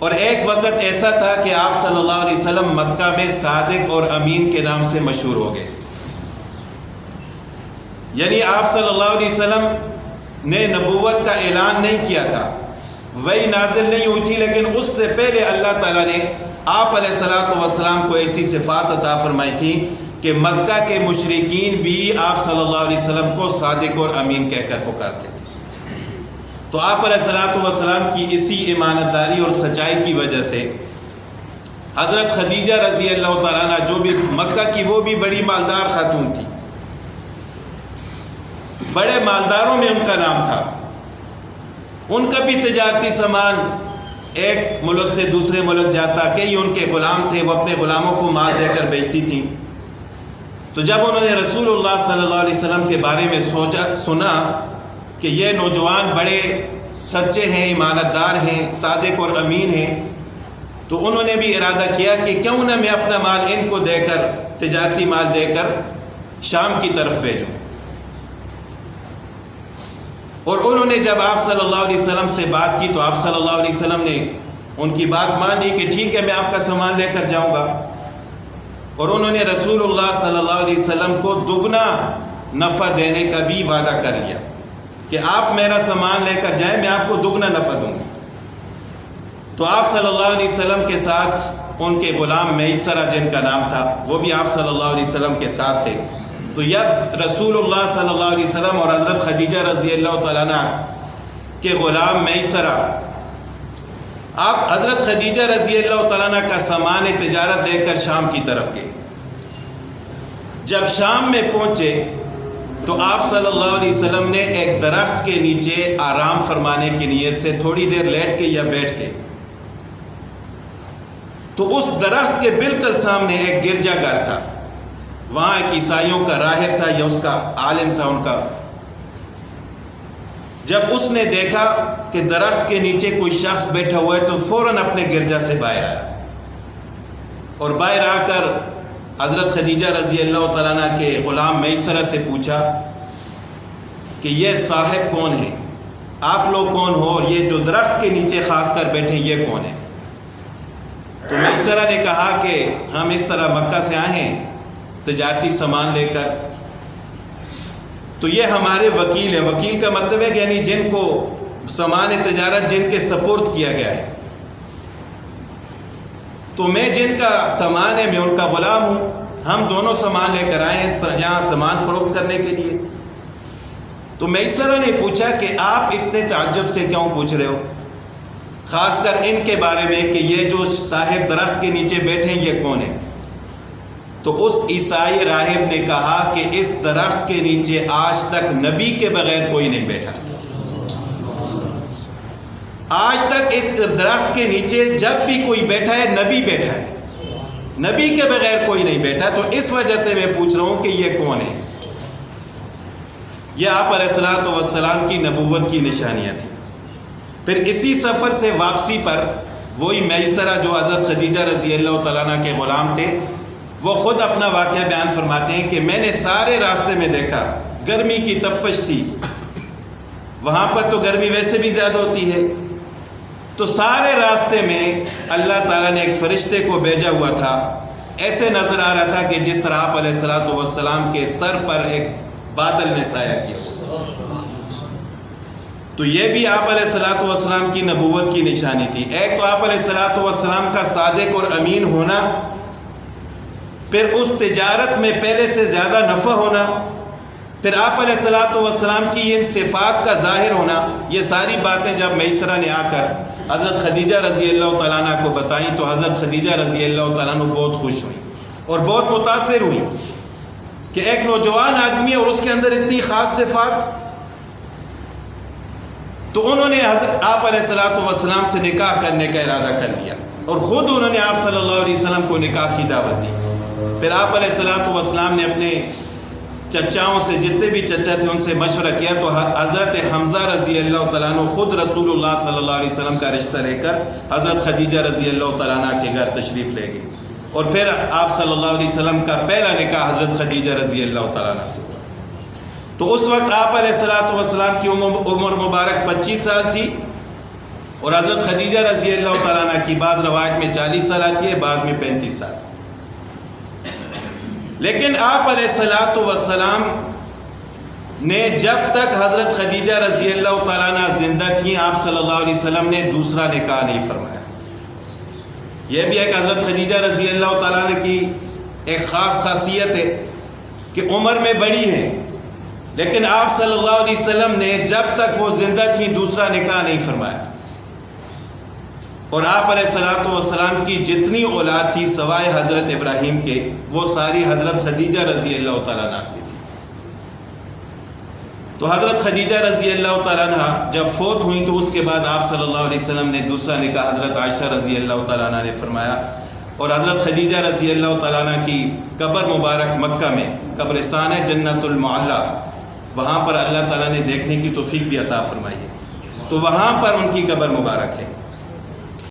اور ایک وقت ایسا تھا کہ آپ صلی اللہ علیہ وسلم مکہ میں صادق اور امین کے نام سے مشہور ہو گئے. یعنی آپ صلی اللہ علیہ وسلم نے نبوت کا اعلان نہیں کیا تھا، وہی نازل نہیں ہوئی تھی، لیکن اس سے پہلے اللہ تعالیٰ نے آپ علیہ الصلوۃ والسلام کو ایسی صفات عطا فرمائی تھی کہ مکہ کے مشرکین بھی آپ صلی اللہ علیہ وسلم کو صادق اور امین کہہ کر پکارتے تھے. تو آپ علیہ الصلوۃ والسلام کی اسی ایمانت داری اور سچائی کی وجہ سے حضرت خدیجہ رضی اللہ تعالیٰ عنہ، جو بھی مکہ کی وہ بھی بڑی مالدار خاتون تھی، بڑے مالداروں میں ان کا نام تھا، ان کا بھی تجارتی سامان ایک ملک سے دوسرے ملک جاتا، کئی ان کے غلام تھے، وہ اپنے غلاموں کو مال دے کر بیچتی تھیں. تو جب انہوں نے رسول اللہ صلی اللہ علیہ وسلم کے بارے میں سنا کہ یہ نوجوان بڑے سچے ہیں، ایمانت دار ہیں، صادق اور امین ہیں، تو انہوں نے بھی ارادہ کیا کہ کیوں نہ میں اپنا مال ان کو دے کر، تجارتی مال دے کر شام کی طرف بھیجوں. اور انہوں نے جب آپ صلی اللہ علیہ وسلم سے بات کی تو آپ صلی اللہ علیہ وسلم نے ان کی بات مانی کہ ٹھیک ہے، میں آپ کا سامان لے کر جاؤں گا. اور انہوں نے رسول اللہ صلی اللہ علیہ وسلم کو دگنا نفع دینے کا بھی وعدہ کر لیا کہ آپ میرا سامان لے کر جائیں، میں آپ کو دگنا نفع دوں گا. تو آپ صلی اللہ علیہ وسلم کے ساتھ ان کے غلام میسرہ جن کا نام تھا، وہ بھی آپ صلی اللہ علیہ وسلم کے ساتھ تھے. تو جب رسول اللہ صلی اللہ علیہ وسلم اور حضرت خدیجہ رضی اللہ تعالیٰ عنہ کے غلام میسرہ آپ حضرت خدیجہ رضی اللہ تعالیٰ عنہ کا سامان تجارت لے کر شام کی طرف گئے. جب شام میں پہنچے تو آپ صلی اللہ علیہ وسلم نے ایک درخت کے نیچے آرام فرمانے کی نیت سے تھوڑی دیر لیٹ کے یا بیٹھ کے، تو اس درخت کے بالکل سامنے ایک گرجا گھر تھا، وہاں ایک عیسائیوں کا راہب تھا یا اس کا عالم تھا ان کا. جب اس نے دیکھا کہ درخت کے نیچے کوئی شخص بیٹھا ہوا ہے تو فوراً اپنے گرجا سے باہر آیا، اور باہر آ کر حضرت خدیجہ رضی اللہ تعالیٰ عنہ کے غلام میسرہ سے پوچھا کہ یہ صاحب کون ہے، آپ لوگ کون ہو، اور یہ جو درخت کے نیچے خاص کر بیٹھے یہ کون ہے. تو میسرہ نے کہا کہ ہم اس طرح مکہ سے آئے ہیں تجارتی سامان لے کر، تو یہ ہمارے وکیل ہیں. وکیل کا مطلب ہے کہ یعنی جن کو سامان تجارت جن کے سپورٹ کیا گیا ہے، تو میں جن کا سامان ہے میں ان کا غلام ہوں. ہم دونوں سامان لے کر آئے ہیں یہاں سامان فروخت کرنے کے لیے. تو میسرہ نے پوچھا کہ آپ اتنے تعجب سے کیوں پوچھ رہے ہو، خاص کر ان کے بارے میں کہ یہ جو صاحب درخت کے نیچے بیٹھے ہیں یہ کون ہے. تو اس عیسائی راہب نے کہا کہ اس درخت کے نیچے آج تک نبی کے بغیر کوئی نہیں بیٹھا. آج تک اس درخت کے نیچے جب بھی کوئی بیٹھا ہے نبی بیٹھا ہے، نبی کے بغیر کوئی نہیں بیٹھا. تو اس وجہ سے میں پوچھ رہا ہوں کہ یہ کون ہے. یہ آپ علیہ الصلوۃ والسلام کی نبوت کی نشانیاں تھیں. پھر اسی سفر سے واپسی پر وہی میسرہ جو حضرت خدیجہ رضی اللہ تعالیٰ عنہ کے غلام تھے، وہ خود اپنا واقعہ بیان فرماتے ہیں کہ میں نے سارے راستے میں دیکھا، گرمی کی تپش تھی، وہاں پر تو گرمی ویسے بھی زیادہ ہوتی ہے، تو سارے راستے میں اللہ تعالیٰ نے ایک فرشتے کو بھیجا ہوا تھا. ایسے نظر آ رہا تھا کہ جس طرح آپ علیہ الصلوۃ والسلام کے سر پر ایک بادل نے سایہ کیا. تو یہ بھی آپ علیہ الصلوۃ والسلام کی نبوت کی نشانی تھی. ایک تو آپ علیہ الصلوۃ والسلام کا صادق اور امین ہونا، پھر اس تجارت میں پہلے سے زیادہ نفع ہونا، پھر آپ علیہ الصلوۃ والسلام کی ان صفات کا ظاہر ہونا. یہ ساری باتیں جب میسرہ نے آ کر حضرت خدیجہ رضی اللہ تعالیٰ عنہ کو بتائیں تو حضرت خدیجہ رضی اللہ تعالیٰ عنہ بہت خوش ہوئی اور بہت متاثر ہوئی کہ ایک نوجوان آدمی ہے اور اس کے اندر اتنی خاص صفات. تو انہوں نے آپ علیہ الصلوۃ والسلام سے نکاح کرنے کا ارادہ کر لیا اور خود انہوں نے آپ صلی اللہ علیہ وسلم کو نکاح کی دعوت دی. پھر آپ علیہ الصلوۃ والسلام نے اپنے چچاؤں سے، جتنے بھی چچا تھے ان سے مشورہ کیا تو حضرت حمزہ رضی اللہ تعالیٰ عنہ خود رسول اللہ صلی اللہ علیہ وسلم کا رشتہ لے کر حضرت خدیجہ رضی اللہ تعالیٰ عنہ کے گھر تشریف لے گئی. اور پھر آپ صلی اللہ علیہ وسلم کا پہلا نکاح حضرت خدیجہ رضی اللہ تعالیٰ عنہ سے ہوا. تو اس وقت آپ علیہ الصلوۃ والسلام کی عمر مبارک 25 سال تھی اور حضرت خدیجہ رضی اللہ تعالیٰ عنہ کی بعض روایت میں 40 سال آتی ہے، بعض میں 35 سال. لیکن آپ علیہ الصلوۃ والسلام نے جب تک حضرت خدیجہ رضی اللہ تعالیٰ عنہ زندہ تھیں، آپ صلی اللہ علیہ وسلم نے دوسرا نکاح نہیں فرمایا. یہ بھی ایک حضرت خدیجہ رضی اللہ تعالیٰ عنہ کی ایک خاص خاصیت ہے کہ عمر میں بڑی ہے، لیکن آپ صلی اللہ علیہ وسلم نے جب تک وہ زندہ تھیں دوسرا نکاح نہیں فرمایا. اور آپ علیہ الصلوۃ والسلام کی جتنی اولاد تھی سوائے حضرت ابراہیم کے، وہ ساری حضرت خدیجہ رضی اللہ تعالیٰ عنہ سے تھی. تو حضرت خدیجہ رضی اللہ تعالیٰ عنہ جب فوت ہوئیں تو اس کے بعد آپ صلی اللہ علیہ وسلم نے دوسرا نکاح حضرت عائشہ رضی اللہ تعالیٰ عنہ نے فرمایا. اور حضرت خدیجہ رضی اللہ تعالیٰ عنہ کی قبر مبارک مکہ میں قبرستان ہے جنت المعلیٰ، وہاں پر اللہ تعالیٰ نے دیکھنے کی توفیق بھی عطا فرمائی ہے، تو وہاں پر ان کی قبر مبارک ہے.